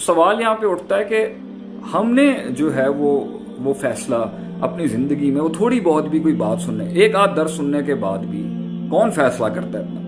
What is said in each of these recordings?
سوال یہاں پہ اٹھتا ہے کہ ہم نے جو ہے وہ فیصلہ اپنی زندگی میں، وہ تھوڑی بہت بھی کوئی بات سننے، ایک آدھ درس سننے کے بعد بھی کون فیصلہ کرتا ہے اپنا؟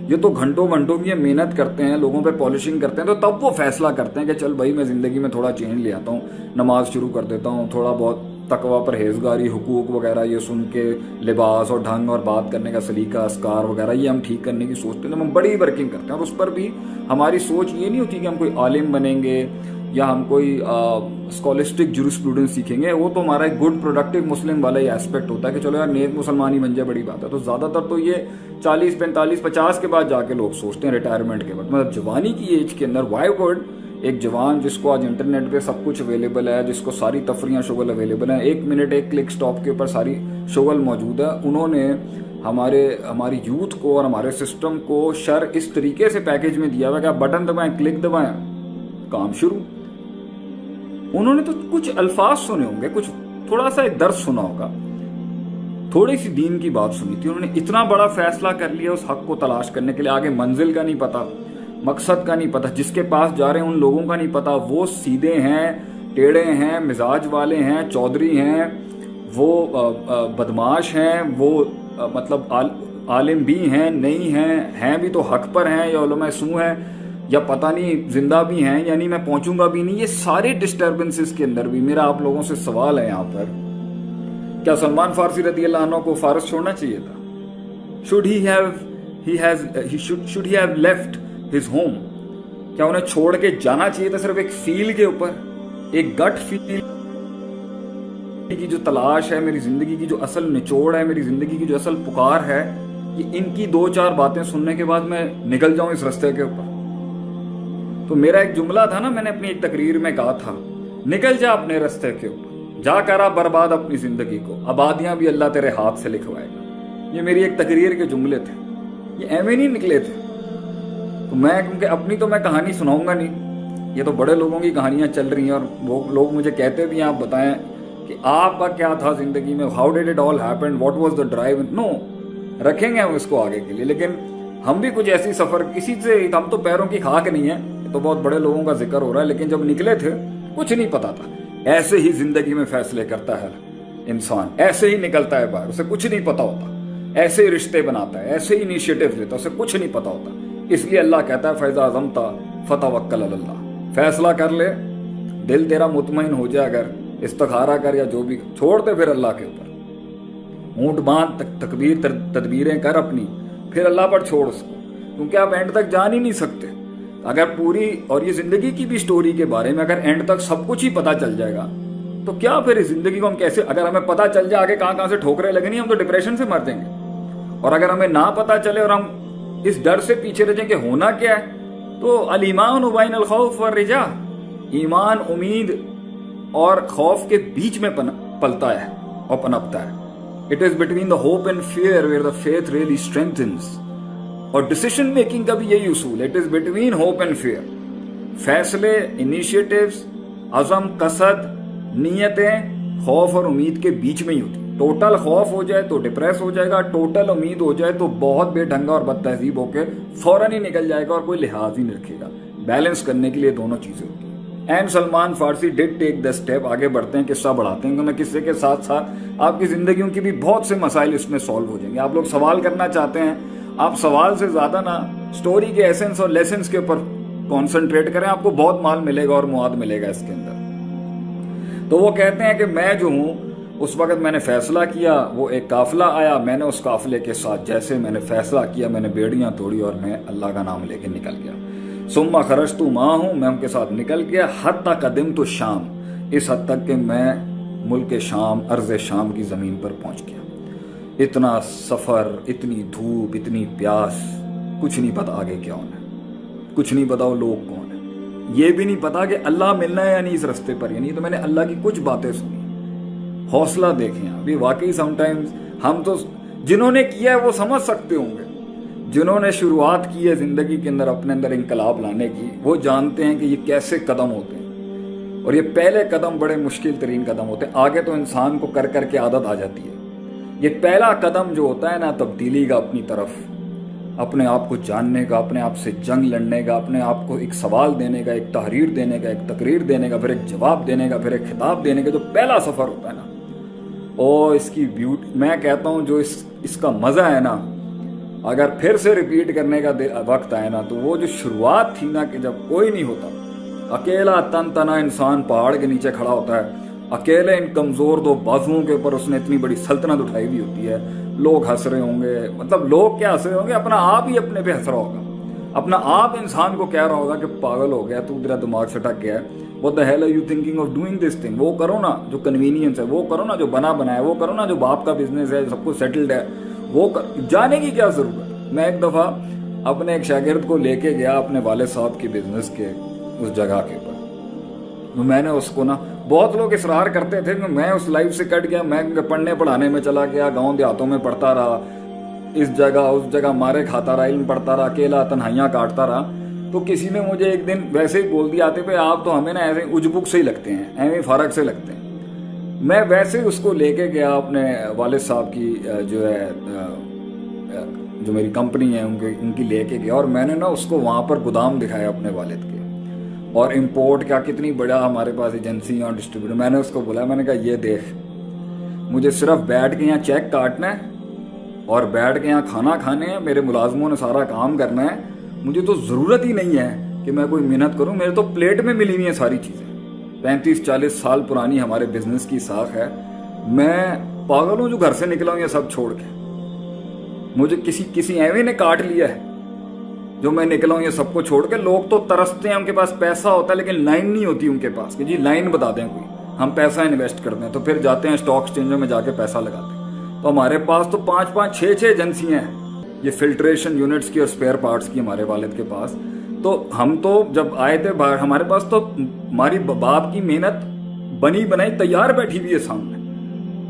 یہ تو گھنٹوں گھنٹوں کی محنت کرتے ہیں، لوگوں پہ پالشنگ کرتے ہیں، تو تب وہ فیصلہ کرتے ہیں کہ چل بھائی میں زندگی میں تھوڑا چینج لے آتا ہوں، نماز شروع کر دیتا ہوں، تھوڑا بہت تقویٰ پرہیزگاری، حقوق وغیرہ یہ سن کے، لباس اور ڈھنگ اور بات کرنے کا سلیقہ، اسکار وغیرہ یہ ہم ٹھیک کرنے کی سوچتے ہیں، ہم بڑی ورکنگ کرتے ہیں، اور اس پر بھی ہماری سوچ یہ نہیں ہوتی کہ ہم کوئی عالم بنیں گے یا ہم کوئی اسکالسٹک جورسپروڈنس سیکھیں گے. وہ تو ہمارا ایک گڈ پروڈکٹیو مسلم والا یہ ایسپیکٹ ہوتا ہے کہ چلو یار نیک مسلمان ہی بن جائے، بڑی بات ہے. تو زیادہ تر تو یہ 40 45 50 کے بعد جا کے لوگ سوچتے ہیں، ریٹائرمنٹ کے بعد. مطلب جوانی کی ایج کے اندر وائی وڈ ایک جوان جس کو آج انٹرنیٹ پہ سب کچھ اویلیبل ہے، جس کو ساری تفریحاں شغل اویلیبل ہیں، 1 منٹ 1 کلک سٹاپ کے اوپر ساری شغل موجود ہے، انہوں نے ہماری یوتھ کو اور ہمارے سسٹم کو شر اس طریقے سے پیکیج میں دیا ہوا کہ آپ بٹن دبائیں، کلک دبائیں، کام شروع. انہوں نے تو کچھ الفاظ سنے ہوں گے، کچھ تھوڑا سا ایک درس سنا ہوگا، تھوڑی سی دین کی بات سنی تھی، انہوں نے اتنا بڑا فیصلہ کر لیا اس حق کو تلاش کرنے کے لیے. آگے منزل کا نہیں پتا، مقصد کا نہیں پتا، جس کے پاس جا رہے ہیں ان لوگوں کا نہیں پتا، وہ سیدھے ہیں، ٹیڑے ہیں، مزاج والے ہیں، چودھری ہیں، وہ بدماش ہیں، وہ مطلب عالم بھی ہیں، نہیں ہیں بھی تو حق پر ہیں یا علماء سو ہیں یا پتہ نہیں زندہ بھی ہیں، یعنی میں پہنچوں گا بھی نہیں. یہ سارے ڈسٹربنسز کے اندر بھی میرا آپ لوگوں سے سوال ہے یہاں پر، کیا سلمان فارسی رضی اللہ عنہ کو فارس چھوڑنا چاہیے تھا؟ should he have left his home؟ کیا انہیں چھوڑ کے جانا چاہیے تھا؟ صرف ایک فیل کے اوپر، ایک گٹ فیل کی جو تلاش ہے، میری زندگی کی جو اصل نچوڑ ہے، میری زندگی کی جو اصل پکار ہے، یہ ان کی 2-4 باتیں سننے کے بعد میں نکل جاؤں اس رستے کے اوپر. تو میرا ایک جملہ تھا نا، میں نے اپنی ایک تقریر میں کہا تھا، نکل جا اپنے رستے کے اوپر، جا کرا برباد اپنی زندگی کو، آبادیاں بھی اللہ تیرے ہاتھ سے لکھوائے گا. یہ میری ایک تقریر کے جملے تھے، یہ ایویں نہیں نکلے تھے. تو میں کیونکہ اپنی تو میں کہانی سناؤں گا نہیں، یہ تو بڑے لوگوں کی کہانیاں چل رہی ہیں، اور وہ لوگ مجھے کہتے بھی ہیں آپ بتائیں کہ آپ کا کیا تھا زندگی میں، how did it all happen, what was the drive. No, رکھیں گے ہم اس کو آگے کے لیے، لیکن ہم بھی کچھ ایسی سفر، کسی سے ہم تو پیروں کی خاک نہیں ہے، یہ تو بہت بڑے لوگوں کا ذکر ہو رہا ہے، لیکن جب نکلے تھے کچھ نہیں پتا تھا. ایسے ہی زندگی میں فیصلے کرتا ہے انسان، ایسے ہی نکلتا ہے باہر، اسے کچھ نہیں پتا ہوتا، ایسے ہی رشتے بناتا ہے، ایسے ہی انیشیٹو لیتا ہے، اسے کچھ نہیں پتا ہوتا. اس لیے اللہ کہتا ہے فَإِذَا عَزَمْتَ فَتَوَكَّلْ عَلَى اللَّهِ، فیصلہ کر لے، دل تیرا مطمئن ہو جائے، اگر استخارہ کر یا جو بھی، چھوڑ دے پھر اللہ کے اوپر، اونٹ باندھ، تدبیریں کر اپنی، پھر اللہ پر چھوڑ اس کو، کیونکہ آپ اینڈ تک جان ہی نہیں سکتے. اگر پوری، اور یہ زندگی کی بھی سٹوری کے بارے میں، اگر اینڈ تک سب کچھ ہی پتا چل جائے گا تو کیا پھر اس زندگی کو ہم کیسے، اگر ہمیں پتا چل جائے آگے کہاں سے ٹھوکریں لگنی، ہم تو ڈپریشن سے مر جائیں گے. اور اگر ہمیں نہ پتا چلے اور ہم اس ڈر سے پیچھے رہ جائیں کہ ہونا کیا ہے، تو الایمان بین الخوف والرجاء، ایمان امید اور خوف کے بیچ میں پلتا ہے اور پنپتا ہے. It is between the hope and fear where the faith really strengthens. اور ڈیسیشن میکنگ کا بھی یہی اصول ہے، it is between hope and fear. فیصلے، انیشیٹوز، عزم، قصد، نیتیں خوف اور امید کے بیچ میں ہی ہوتی. ٹوٹل خوف ہو جائے تو ڈپریس ہو جائے گا، ٹوٹل امید ہو جائے تو بہت بے ڈھنگا اور بد تہذیب ہو کے فوراً ہی نکل جائے گا اور کوئی لحاظ ہی نہیں رکھے گا. بیلنس کرنے کے لیے دونوں چیزیں ہوتی ہیں. And Salman Farsi did take the step. آگے بڑھتے ہیں، قصہ بڑھاتے ہیں، تو میں قصے کے ساتھ ساتھ آپ کی زندگیوں کی بھی بہت سے مسائل اس میں سالو ہو جائیں گے. آپ لوگ سوال کرنا چاہتے ہیں، آپ سوال سے زیادہ نا سٹوری کے ایسنس اور لیسنس کے اوپر کانسنٹریٹ کریں، آپ کو بہت مال ملے گا اور مواد ملے گا اس کے اندر. تو وہ کہتے ہیں کہ میں جو ہوں، اس وقت میں نے فیصلہ کیا، وہ ایک قافلہ آیا، میں نے اس قافلے کے ساتھ جیسے میں نے فیصلہ کیا، میں نے بیڑیاں توڑی اور میں اللہ کا نام لے کے نکل گیا. ثم خرجت معہم، میں ان کے ساتھ نکل گیا، حتی قدمت الشام، اس حد تک کہ میں ملک شام، ارض شام کی زمین پر پہنچ گیا. اتنا سفر، اتنی دھوپ، اتنی پیاس، کچھ نہیں پتا آگے کیا ہونا ہے، کچھ نہیں پتا وہ لوگ کون ہیں، یہ بھی نہیں پتا کہ اللہ ملنا ہے یا نہیں اس رستے پر یا نہیں. تو میں نے اللہ کی کچھ باتیں سنی. حوصلہ دیکھیں ابھی، واقعی سم ٹائمز ہم تو جنہوں نے کیا ہے وہ سمجھ سکتے ہوں گے، جنہوں نے شروعات کی ہے زندگی کے اندر اپنے اندر انقلاب لانے کی، وہ جانتے ہیں کہ یہ کیسے قدم ہوتے ہیں، اور یہ پہلے قدم بڑے مشکل ترین قدم ہوتے ہیں. آگے تو انسان کو کر کر کے عادت آ جاتی ہے. یہ پہلا قدم جو ہوتا ہے نا تبدیلی کا اپنی طرف، اپنے آپ کو جاننے کا، اپنے آپ سے جنگ لڑنے کا، اپنے آپ کو ایک سوال دینے کا، ایک تحریر دینے کا، ایک تقریر دینے کا، پھر ایک جواب دینے کا، پھر ایک خطاب دینے کا، جو پہلا سفر ہوتا ہے نا، اور اس کی بیوٹی، میں کہتا ہوں جو اس کا مزہ ہے نا، اگر پھر سے ریپیٹ کرنے کا وقت آئے نا، تو وہ جو شروعات تھی نا کہ جب کوئی نہیں ہوتا، اکیلا تن تنا انسان پہاڑ کے نیچے کھڑا ہوتا ہے، اکیلے ان کمزور دو بازوؤں کے اوپر اس نے اتنی بڑی سلطنت اٹھائی ہوئی ہوتی ہے، لوگ ہنس رہے ہوں گے، مطلب لوگ کیا ہنس رہے ہوں گے، اپنا آپ ہی اپنے پہ ہنس رہا ہوگا، اپنا آپ انسان کو کہہ رہا ہوگا کہ پاگل ہو گیا تو، تیرا دماغ سٹک گیا ہے، what the hell are you thinking of doing this thing، وہ کرو نا جو کنوینئنس ہے، وہ کرو نا جو بنا ہے، وہ کرو نا جو باپ کا بزنس ہے، سب کچھ سیٹلڈ ہے، وہ جانے کی کیا ضرورت۔ میں ایک دفعہ اپنے ایک شاگرد کو لے کے گیا اپنے والد صاحب کے بزنس کے اس جگہ کے اوپر، میں نے اس کو نا، بہت لوگ اصرار کرتے تھے کہ میں اس لائف سے کٹ گیا، میں پڑھنے پڑھانے میں چلا گیا، گاؤں دیہاتوں میں پڑھتا رہا، اس جگہ اس جگہ مارے کھاتا رہا، علم پڑھتا رہا، اکیلا تنہائیاں کاٹتا رہا، تو کسی نے مجھے ایک دن ویسے ہی بول دیا، آتے پہ آپ تو ہمیں نا ایسے اجبک سے ہی لگتے ہیں، ایویں فرق سے لگتے ہیں۔ میں ویسے اس کو لے کے گیا اپنے والد صاحب کی جو ہے جو میری کمپنی ہے ان کی لے کے گیا، اور میں نے نا اس کو وہاں پر گودام دکھایا اپنے والد کے، اور امپورٹ کا کتنی بڑا ہمارے پاس ایجنسی اور ڈسٹریبیوٹر۔ میں نے اس کو بولا، میں نے کہا یہ دیکھ، مجھے صرف بیٹھ کے یہاں چیک کاٹنا ہے اور بیٹھ کے یہاں کھانا کھانے ہیں، میرے ملازموں نے سارا کام کرنا ہے، مجھے تو ضرورت ہی نہیں ہے کہ میں کوئی محنت کروں، میرے تو پلیٹ میں ملی ہوئی ہیں ساری چیزیں، 35-40 سال پرانی ہمارے بزنس کی ساکھ ہے، میں پاگل ہوں جو گھر سے نکلا ہوں یہ سب چھوڑ کے، مجھے کسی ایویں نے کاٹ لیا ہے جو میں نکلا ہوں یہ سب کو چھوڑ کے۔ لوگ تو ترستے ہیں، ان کے پاس پیسہ ہوتا ہے لیکن لائن نہیں ہوتی ان کے پاس کہ جی لائن بتا دیں کوئی، ہم پیسہ انویسٹ کرتے ہیں تو پھر جاتے ہیں اسٹاک ایکسچینجوں میں جا کے پیسہ لگاتے ہیں۔ تو ہمارے پاس تو 5-6 ایجنسیاں ہیں یہ فلٹریشن یونٹس کی اور اسپیئر پارٹس کی ہمارے والد کے پاس۔ تو ہم تو جب آئے تھے باہر، ہمارے پاس تو ہماری باپ کی محنت بنی بنائی تیار بیٹھی ہوئی ہے سامنے،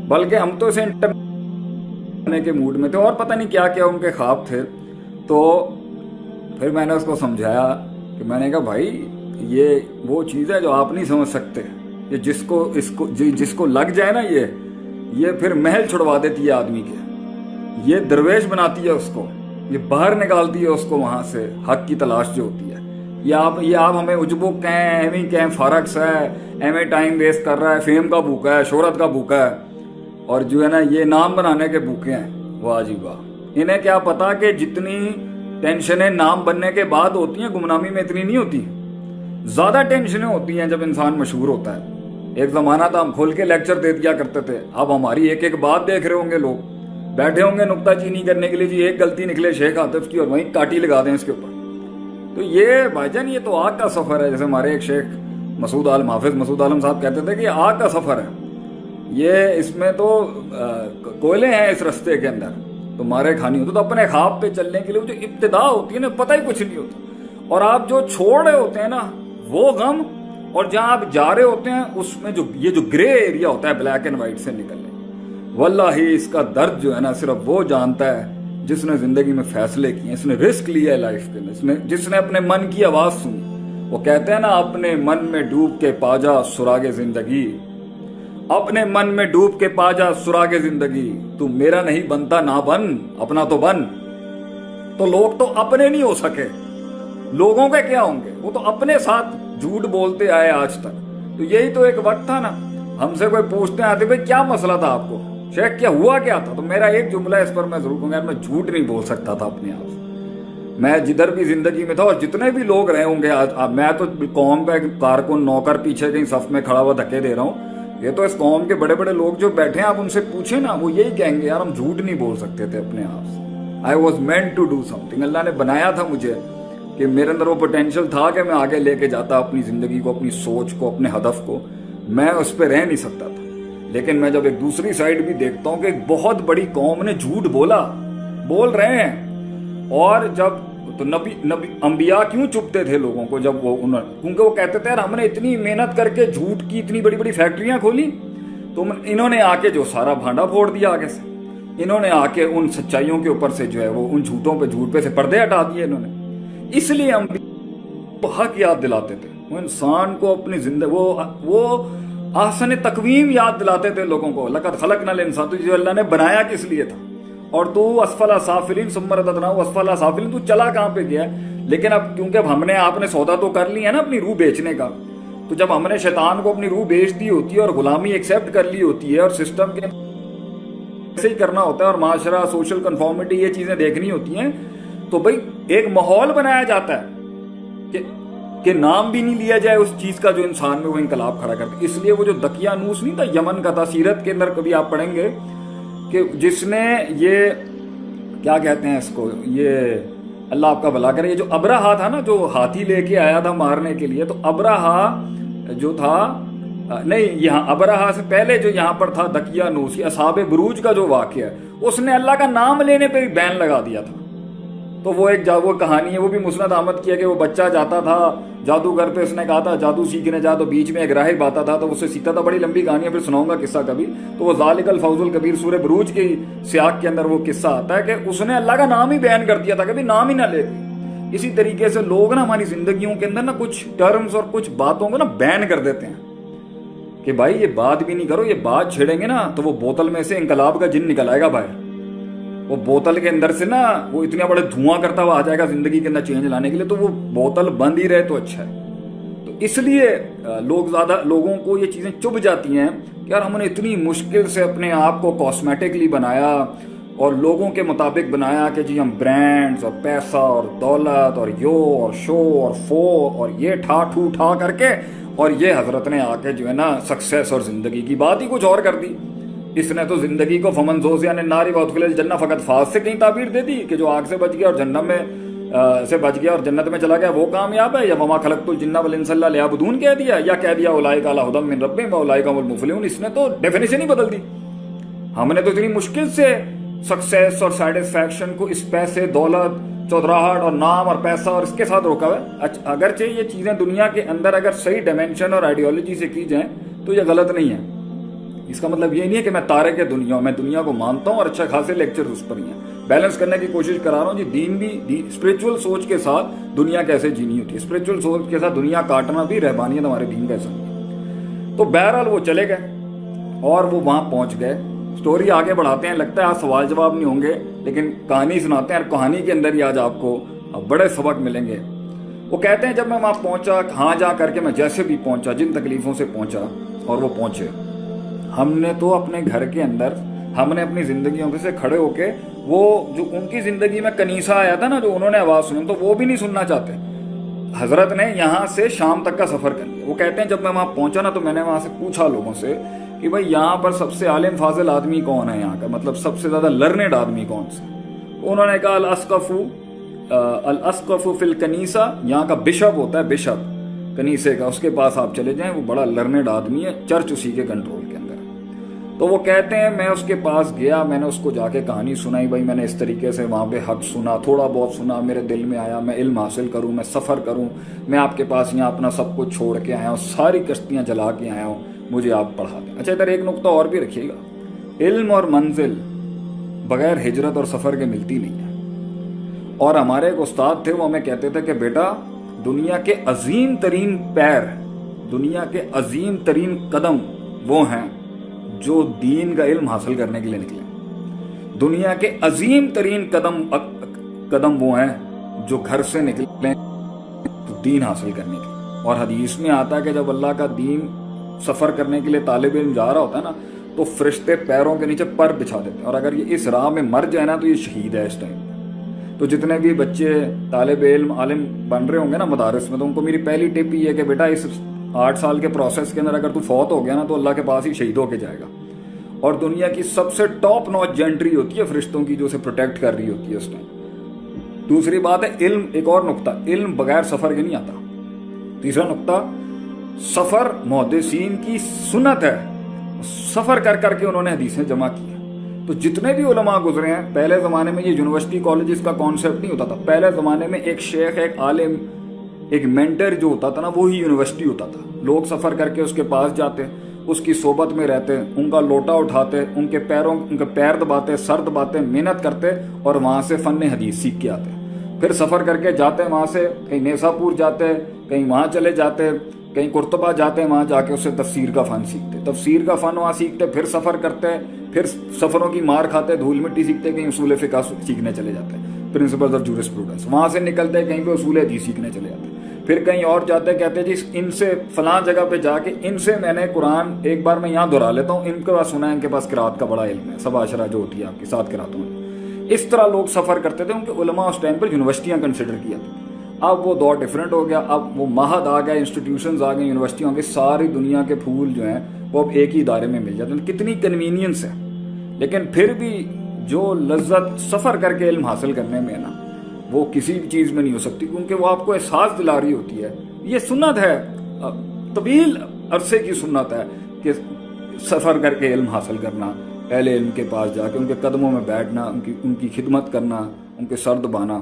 بلکہ ہم تو اسے انٹر کے موڈ میں تھے، اور پتہ نہیں کیا کیا ان کے خواب تھے۔ تو پھر میں نے اس کو سمجھایا کہ میں نے کہا بھائی یہ وہ چیز ہے جو آپ نہیں سمجھ سکتے، یہ جس کو لگ جائے نا یہ پھر محل چھڑوا دیتی ہے آدمی کے، یہ درویش بناتی ہے اس کو، یہ باہر نکالتی ہے اس کو وہاں سے، حق کی تلاش جو ہوتی ہے۔ یہ آپ ہمیں عجبک کہیں، ایویں کہیں فارکس ہے، ایویں ٹائم ویسٹ کر رہا ہے، فیم کا بھوکا ہے، شہرت کا بھوکا ہے، اور جو ہے نا یہ نام بنانے کے بھوکے ہیں۔ واہ جی واہ، انہیں کیا پتا کہ جتنی ٹینشنیں نام بننے کے بعد ہوتی ہیں گمنامی میں اتنی نہیں ہوتی، زیادہ ٹینشنیں ہوتی ہیں جب انسان مشہور ہوتا ہے۔ ایک زمانہ تھا ہم کھول کے لیکچر دے دیا کرتے تھے، اب ہماری ایک ایک بات دیکھ رہے ہوں گے لوگ، بیٹھے ہوں گے نکتہ چینی کرنے کے لیے، جی ایک غلطی نکلے شیخ عاطف کی اور وہیں کاٹی لگا دیں اس کے اوپر۔ تو یہ بھائی جان یہ تو آگ کا سفر ہے، جیسے ہمارے ایک شیخ حافظ مسعود عالم صاحب کہتے تھے کہ یہ آگ کا سفر ہے، یہ اس میں تو کوئلے ہیں اس رستے کے اندر، تو مارے کھانی ہوتی، تو اپنے خواب پہ چلنے کے لیے جو ابتدا ہوتی ہے نا پتہ ہی کچھ نہیں ہوتا، اور آپ جو چھوڑ رہے ہوتے ہیں نا وہ غم، اور جہاں آپ جا رہے ہوتے ہیں اس میں جو یہ جو گرے ایریا ہوتا ہے بلیک اینڈ وائٹ سے نکلنے، واللہ اس کا درد جو ہے نا صرف وہ جانتا ہے جس نے زندگی میں فیصلے کیے، اس نے رسک لیا ہے لائف کے، جس نے اپنے من کی آواز سنی۔ وہ کہتے ہیں نا اپنے من میں ڈوب کے پا جا سراغ زندگی، اپنے من میں ڈوب کے پا جا سراغ زندگی، تو میرا نہیں بنتا نہ بن اپنا تو بن۔ تو لوگ تو اپنے نہیں ہو سکے، لوگوں کے کیا ہوں گے، وہ تو اپنے ساتھ جھوٹ بولتے آئے آج تک۔ تو یہی تو ایک وقت تھا نا، ہم سے کوئی پوچھتے آتے بھائی کیا مسئلہ تھا آپ کو، شیخ کیا ہوا کیا تھا، تو میرا ایک جملہ اس پر میں ضرور کہوں گا، میں جھوٹ نہیں بول سکتا تھا اپنے آپ سے۔ میں جدھر بھی زندگی میں تھا اور جتنے بھی لوگ رہے ہوں گے، میں تو قوم کا کارکن نوکر پیچھے کہیں صف میں کھڑا ہوا دھکے دے رہا ہوں، یہ تو اس قوم کے بڑے بڑے لوگ جو بیٹھے ہیں، آپ ان سے پوچھیں نا، وہ یہی کہیں گے یار ہم جھوٹ نہیں بول سکتے تھے اپنے آپ سے۔ I was meant to do something، اللہ نے بنایا تھا مجھے کہ میرے اندر وہ پوٹینشیل تھا کہ میں آگے لے کے جاتا اپنی زندگی کو، اپنی سوچ کو، اپنے ہدف کو، میں اس پہ رہ نہیں سکتا تھا۔ لیکن میں جب ایک دوسری سائڈ بھی دیکھتا ہوں کہ ایک بہت بڑی قوم نے جھوٹ بول رہے ہیں، اور جب تو نبی انبیاء کیوں چپتے تھے لوگوں کو، جب کیونکہ وہ کہتے تھے یار ہم نے اتنی محنت کر کے جھوٹ کی اتنی بڑی بڑی فیکٹریاں کھولی، تو انہوں نے آ کے جو سارا بھانڈا پھوڑ دیا آگے سے، انہوں نے آ کے ان سچائیوں کے اوپر سے جو ہے وہ ان جھوٹوں پہ جھوٹ پہ سے پردے ہٹا دیے انہوں نے۔ اس لیے ہم حق یاد دلاتے تھے، وہ انسان کو اپنی زندگی وہ احسن تقویم یاد دلاتے تھے لوگوں کو، لقد خلقنا الانسان، تو جو اللہ نے بنایا کس لیے تھا، اور تو اسفل سافلین ثم رددناہ اسفل سافلین، تو چلا کہاں پہ گیا؟ لیکن اب کیونکہ اب ہم نے آپ نے سودا تو کر لیا نا اپنی روح بیچنے کا، تو جب ہم نے شیطان کو اپنی روح بیچ دی ہوتی ہے اور غلامی ایکسیپٹ کر لی ہوتی ہے اور سسٹم کے ایسے ہی کرنا ہوتا ہے اور معاشرہ سوشل کنفارمیٹی یہ چیزیں دیکھنی ہوتی ہیں، تو بھائی ایک ماحول بنایا جاتا ہے کہ نام بھی نہیں لیا جائے اس چیز کا جو انسان میں وہ انقلاب کھڑا کرتا ہے۔ اس لیے وہ جو دقیانوس نہیں تھا یمن کا تھا، سیرت کے اندر کبھی آپ پڑھیں گے کہ جس نے یہ کیا کہتے ہیں اس کو، یہ اللہ آپ کا بھلا کرے، یہ جو ابرہا تھا نا جو ہاتھی لے کے آیا تھا مارنے کے لیے، تو ابرہا جو تھا، نہیں یہاں ابرہا سے پہلے جو یہاں پر تھا دقیانوس، یہ اصحاب بروج کا جو واقعہ ہے، اس نے اللہ کا نام لینے پہ بھی بین لگا دیا تھا۔ تو وہ ایک وہ کہانی ہے، وہ بھی مسند احمد کی ہے کہ وہ بچہ جاتا تھا جادوگر پہ، اس نے کہا تھا جادو سیکھنے جا، تو بیچ میں ایک راہب آتا تھا تو اسے سیکھتا تھا، بڑی لمبی کہانی ہے پھر سناؤں گا قصہ کبھی۔ تو وہ ذالک الفوز الکبیر سورہ بروج کی سیاق کے اندر وہ قصہ آتا ہے کہ اس نے اللہ کا نام ہی بیان کر دیا تھا، کبھی نام ہی نہ لے۔ اسی طریقے سے لوگ نا ہماری زندگیوں کے اندر نا کچھ ٹرمز اور کچھ باتوں کو نا بین کر دیتے ہیں کہ بھائی یہ بات بھی نہیں کرو، یہ بات چھیڑیں گے نا تو وہ بوتل میں سے انقلاب کا جن نکل آئے گا باہر، وہ بوتل کے اندر سے نا وہ اتنا بڑے دھواں کرتا ہوا آ جائے گا زندگی کے اندر چینج لانے کے لیے، تو وہ بوتل بند ہی رہے تو اچھا ہے۔ تو اس لیے لوگوں کو یہ چیزیں چبھ جاتی ہیں کہ یار ہم نے اتنی مشکل سے اپنے آپ کو کاسمیٹکلی بنایا اور لوگوں کے مطابق بنایا کہ جی ہم برانڈز اور پیسہ اور دولت اور یو اور شو اور فو اور یہ ٹھا کر کے، اور یہ حضرت نے آ کے جو ہے نا سکسیس اور زندگی کی بات ہی کچھ اور کر دی۔ اس نے تو زندگی کو فمن زحزح عن النار وادخل الجنہ فقط فاز سے کہیں تعبیر دے دی کہ جو آگ سے بچ گیا اور جہنم میں سے بچ گیا اور جنت میں چلا گیا وہ کامیاب ہے، یا وما خلقت الجن والانس الا لیعبدون کہہ دیا، یا کہہ دیا اولئک علی ہدی من ربہم واولئک هم المفلحون۔ اس نے تو ڈیفینیشن ہی بدل دی۔ ہم نے تو اتنی مشکل سے سکسیس اور سیٹسفیکشن کو اس پیسے، دولت، چودراہٹ اور نام اور پیسہ اور اس کے ساتھ روکا ہوا ہے۔ اگرچہ یہ چیزیں دنیا کے اندر اگر صحیح ڈائمینشن اور آئیڈیالوجی سے کی جائیں تو یہ غلط نہیں ہے۔ اس کا مطلب یہ نہیں ہے کہ میں تارے کے دنیا ہوں، میں دنیا کو مانتا ہوں اور اچھا خاصے لیکچر اس پر ہی ہیں۔ بیلنس کرنے کی کوشش کرا رہا ہوں جی، دین بھی اسپرچول سوچ کے ساتھ دنیا کیسے جینی ہوتی ہے، اسپرچول سوچ کے ساتھ دنیا کاٹنا بھی رہبانیت ہمارے دین کا حصہ ہے۔ تو بہرحال وہ چلے گئے اور وہ وہاں پہنچ گئے۔ سٹوری آگے بڑھاتے ہیں، لگتا ہے آج سوال جواب نہیں ہوں گے لیکن کہانی سناتے ہیں، اور کہانی کے اندر ہی آج آپ کو بڑے سبق ملیں گے۔ وہ کہتے ہیں جب میں وہاں پہنچا، کہاں جا کر کے میں جیسے بھی پہنچا، جن تکلیفوں سے پہنچا اور وہ پہنچے، ہم نے تو اپنے گھر کے اندر، ہم نے اپنی زندگیوں سے کھڑے ہو کے وہ جو ان کی زندگی میں کنیسہ آیا تھا نا جو انہوں نے آواز سنی، تو وہ بھی نہیں سننا چاہتے۔ حضرت نے یہاں سے شام تک کا سفر کر لیا۔ وہ کہتے ہیں جب میں وہاں پہنچا نا تو میں نے وہاں سے پوچھا لوگوں سے کہ بھائی یہاں پر سب سے عالم فاضل آدمی کون ہے یہاں کا، مطلب سب سے زیادہ لرنڈ آدمی کون سے؟ انہوں نے کہا الاسقف فی الکنیسہ، یہاں کا بشپ ہوتا ہے، بشپ کنیسے کا، اس کے پاس آپ چلے جائیں، وہ بڑا لرنڈ آدمی ہے، چرچ اسی کے کنٹرول کے اندر۔ تو وہ کہتے ہیں میں اس کے پاس گیا، میں نے اس کو جا کے کہانی سنائی، بھائی میں نے اس طریقے سے وہاں پہ حق سنا، تھوڑا بہت سنا، میرے دل میں آیا میں علم حاصل کروں، میں سفر کروں، میں آپ کے پاس یہاں اپنا سب کچھ چھوڑ کے آیا ہوں، ساری کشتیاں جلا کے آیا ہوں، مجھے آپ پڑھا دیں۔ اچھا ادھر ایک نقطہ اور بھی رکھیے گا، علم اور منزل بغیر ہجرت اور سفر کے ملتی نہیں ہے۔ اور ہمارے ایک استاد تھے، وہ ہمیں کہتے تھے کہ بیٹا دنیا کے عظیم ترین پیر، دنیا کے عظیم ترین قدم وہ ہیں جو دین کا علم حاصل کرنے کے لیے نکلے۔ دنیا کے عظیم ترین قدم وہ ہیں جو گھر سے نکلے دین حاصل کرنے کے لیے۔ اور حدیث میں آتا ہے کہ جب اللہ کا دین سفر کرنے کے لیے طالب علم جا رہا ہوتا ہے نا تو فرشتے پیروں کے نیچے پر بچھا دیتے ہیں، اور اگر یہ اس راہ میں مر جائے نا تو یہ شہید ہے اس ٹائم۔ تو جتنے بھی بچے طالب علم عالم بن رہے ہوں گے نا مدارس میں، تو ان کو میری پہلی ٹپ یہ ہے کہ بیٹا اس 8 سال کے پروسیس کے اندر اگر تو فوت ہو گیا نا تو اللہ کے پاس ہی شہید ہو کے جائے گا۔ اور دنیا کی سب سے ٹاپ نوچ جینٹری ہوتی ہے فرشتوں کی جو اسے پروٹیکٹ کر رہی ہوتی ہے اس ٹائم۔ دوسری بات ہے علم، ایک اور نقطہ، علم بغیر سفر کے نہیں آتا۔ تیسرا نقطہ، سفر محدثین کی سنت ہے، سفر کر کر کے انہوں نے حدیثیں جمع کی ہیں۔ تو جتنے بھی علماء گزرے ہیں، پہلے زمانے میں یہ یونیورسٹی کالجز کا کانسیپٹ نہیں ہوتا تھا، پہلے زمانے میں ایک شیخ، ایک عالم، ایک مینٹر جو ہوتا تھا نا وہی یونیورسٹی ہوتا تھا۔ لوگ سفر کر کے اس کے پاس جاتے، اس کی صحبت میں رہتے، ان کا لوٹا اٹھاتے، ان کے پیر دباتے، سر دباتے، محنت کرتے اور وہاں سے فن حدیث سیکھ کے آتے۔ پھر سفر کر کے جاتے ہیں وہاں سے کہیں نیسا پور جاتے ہیں، کہیں وہاں چلے جاتے، کہیں قرطبہ جاتے ہیں، وہاں جا کے اس سے تفسیر کا فن سیکھتے، تفسیر کا فن وہاں سیکھتے، پھر سفر کرتے ہیں، پھر سفروں کی مار کھاتے، دھول مٹی سیکھتے، کہیں اصول فقہ سیکھنے چلے جاتے ہیں، پرنسپلز آف جورسپروڈنس، وہاں سے نکلتے کہیں پہ اصول حدیث سیکھنے چلے جاتے ہیں، پھر کہیں اور جاتے کہتے جی ان سے فلاں جگہ پہ جا کے ان سے میں نے قرآن ایک بار میں یہاں دہرا لیتا ہوں، ان کے پاس سنا ہے ان کے پاس قرات کا بڑا علم ہے، سبع عشرہ جو ہوتی ہے آپ کے ساتھ قراتوں میں. اس طرح لوگ سفر کرتے تھے، ان کے علماء اس ٹائم پر یونیورسٹیاں کنسیڈر کیا تھا. اب وہ دور ڈیفرنٹ ہو گیا، اب وہ معہد آ گئے، انسٹیٹیوشنز آ گئے، یونیورسٹیوں کے، ساری دنیا کے پھول جو ہیں وہ اب ایک ہی ادارے میں مل جاتے ہیں. کتنی کنوینئنس ہے، لیکن پھر بھی جو لذت سفر کر کے علم حاصل کرنے میں ہے نا، وہ کسی بھی چیز میں نہیں ہو سکتی، کیونکہ وہ آپ کو احساس دلا رہی ہوتی ہے. یہ سنت ہے، طویل عرصے کی سنت ہے کہ سفر کر کے علم حاصل کرنا، اہل علم کے پاس جا کے ان کے قدموں میں بیٹھنا، ان کی خدمت کرنا، ان کے سر دبانا.